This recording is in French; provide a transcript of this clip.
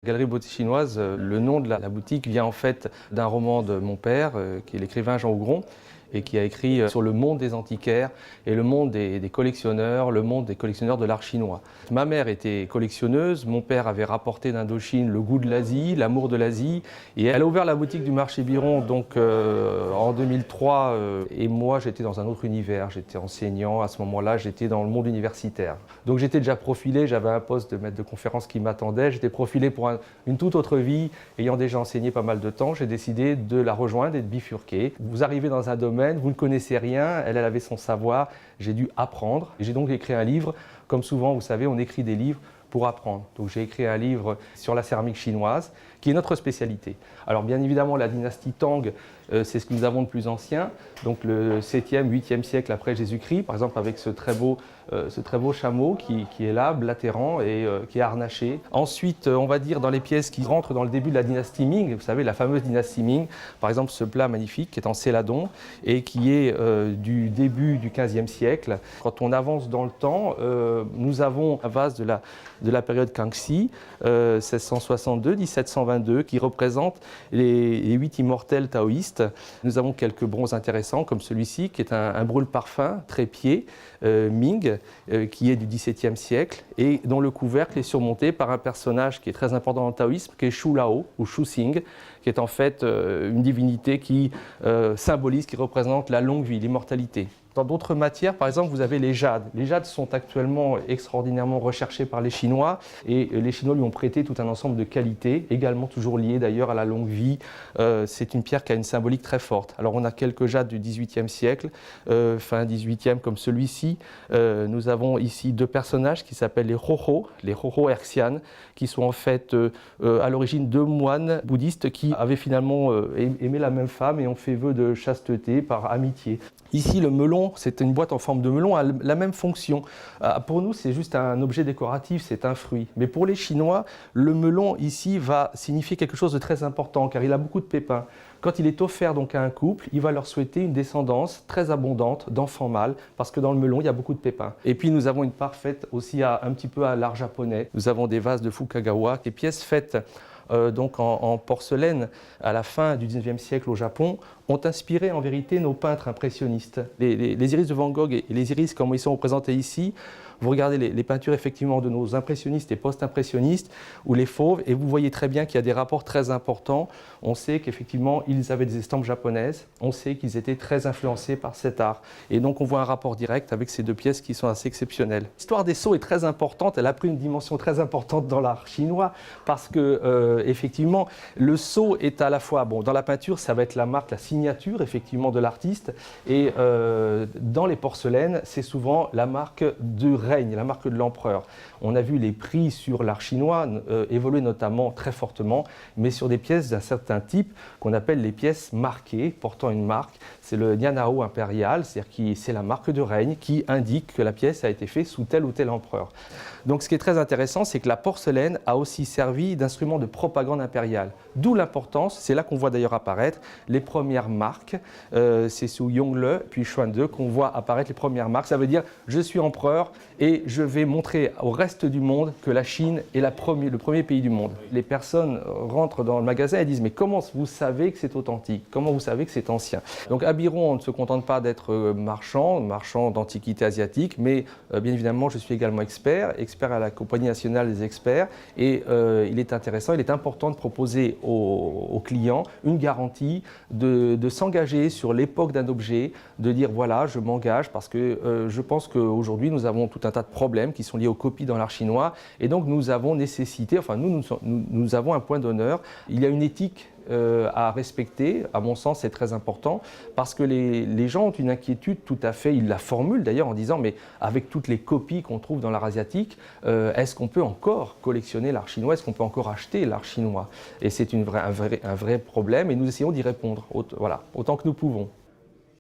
Galerie Beauté Chinoise, le nom de la boutique vient en fait d'un roman de mon père, qui est l'écrivain Jean Hougron, et qui a écrit sur le monde des antiquaires et le monde des collectionneurs, le monde des collectionneurs de l'art chinois. Ma mère était collectionneuse, mon père avait rapporté d'Indochine le goût de l'Asie, l'amour de l'Asie, et elle a ouvert la boutique du marché Biron donc, en 2003, et moi j'étais dans un autre univers, j'étais enseignant, à ce moment-là j'étais dans le monde universitaire. Donc j'étais déjà profilé, j'avais un poste de maître de conférence qui m'attendait, j'étais profilé pour une toute autre vie, ayant déjà enseigné pas mal de temps, j'ai décidé de la rejoindre et de bifurquer. Vous arrivez dans un domaine, vous ne connaissez rien, elle avait son savoir, j'ai dû apprendre. J'ai donc écrit un livre, comme souvent vous savez, on écrit des livres pour apprendre. Donc j'ai écrit un livre sur la céramique chinoise, qui est notre spécialité. Alors bien évidemment la dynastie Tang, c'est ce que nous avons de plus ancien, donc le 7e, 8e siècle après Jésus-Christ, par exemple avec ce très beau chameau qui est là, blatérant et qui est harnaché. Ensuite, on va dire dans les pièces qui rentrent dans le début de la dynastie Ming, vous savez la fameuse dynastie Ming, par exemple ce plat magnifique qui est en céladon et qui est du début du 15e siècle. Quand on avance dans le temps, nous avons un vase de la période Kangxi, 1662-1722, qui représente les 8 immortels taoïstes. Nous avons quelques bronzes intéressants comme celui-ci qui est un brûle-parfum trépied Ming qui est du XVIIe siècle et dont le couvercle est surmonté par un personnage qui est très important dans le taoïsme qui est Shu Lao ou Shu Xing, qui est en fait une divinité qui symbolise, qui représente la longue vie, l'immortalité. Dans d'autres matières, par exemple, vous avez les jades. Les jades sont actuellement extraordinairement recherchés par les Chinois et les Chinois lui ont prêté tout un ensemble de qualités, également toujours liées d'ailleurs à la longue vie. C'est une pierre qui a une symbolique très forte. Alors on a quelques jades du XVIIIe siècle, fin XVIIIe comme celui-ci. Nous avons ici deux personnages qui s'appellent les Hoho Erxian, qui sont en fait à l'origine deux moines bouddhistes qui avaient finalement aimé la même femme et ont fait vœu de chasteté par amitié. Ici, le melon, c'est une boîte en forme de melon, a la même fonction. Pour nous, c'est juste un objet décoratif, c'est un fruit. Mais pour les Chinois, le melon ici va signifier quelque chose de très important, car il a beaucoup de pépins. Quand il est offert donc à un couple, il va leur souhaiter une descendance très abondante d'enfants mâles, parce que dans le melon, il y a beaucoup de pépins. Et puis nous avons une part faite aussi un petit peu à l'art japonais. Nous avavons des vases de Fukagawa, des pièces faites donc en porcelaine à la fin du XIXe siècle au Japon, ont inspiré en vérité nos peintres impressionnistes. Les iris de Van Gogh et les iris comme ils sont représentés ici, vous regardez les peintures effectivement de nos impressionnistes et post-impressionnistes ou les fauves et vous voyez très bien qu'il y a des rapports très importants. On sait qu'effectivement ils avaient des estampes japonaises, on sait qu'ils étaient très influencés par cet art. Et donc on voit un rapport direct avec ces deux pièces qui sont assez exceptionnelles. L'histoire des sceaux est très importante, elle a pris une dimension très importante dans l'art chinois parce que effectivement le sceau est à la fois, bon dans la peinture ça va être la marque, la signature effectivement de l'artiste et dans les porcelaines c'est souvent la marque du règne, la marque de l'empereur. On a vu les prix sur l'art chinois évoluer notamment très fortement, mais sur des pièces d'un certain type qu'on appelle les pièces marquées, portant une marque. C'est le Nianhao impérial, c'est-à-dire que c'est la marque de règne qui indique que la pièce a été faite sous tel ou tel empereur. Donc ce qui est très intéressant, c'est que la porcelaine a aussi servi d'instrument de propagande impériale. D'où l'importance, c'est là qu'on voit d'ailleurs apparaître les premières marques. C'est sous Yongle puis Xuanzhe qu'on voit apparaître les premières marques. Ça veut dire je suis empereur et je vais montrer au reste du monde que la Chine est le premier pays du monde. Les personnes rentrent dans le magasin et disent mais comment vous savez que c'est authentique? Comment vous savez que c'est ancien? Donc à Biron, on ne se contente pas d'être marchand d'antiquités asiatiques, mais bien évidemment je suis également expert à la Compagnie nationale des experts et il est intéressant, il est important de proposer aux clients une garantie, de s'engager sur l'époque d'un objet, de dire voilà je m'engage parce que je pense qu'aujourd'hui nous avons tout un tas de problèmes qui sont liés aux copies dans l'art chinois et donc nous avons nécessité, enfin nous avons un point d'honneur, il y a une éthique à respecter, à mon sens c'est très important parce que les gens ont une inquiétude tout à fait, ils la formulent d'ailleurs en disant mais avec toutes les copies qu'on trouve dans l'art asiatique, est-ce qu'on peut encore collectionner l'art chinois, est-ce qu'on peut encore acheter l'art chinois? Et c'est un vrai problème et nous essayons d'y répondre voilà, autant que nous pouvons.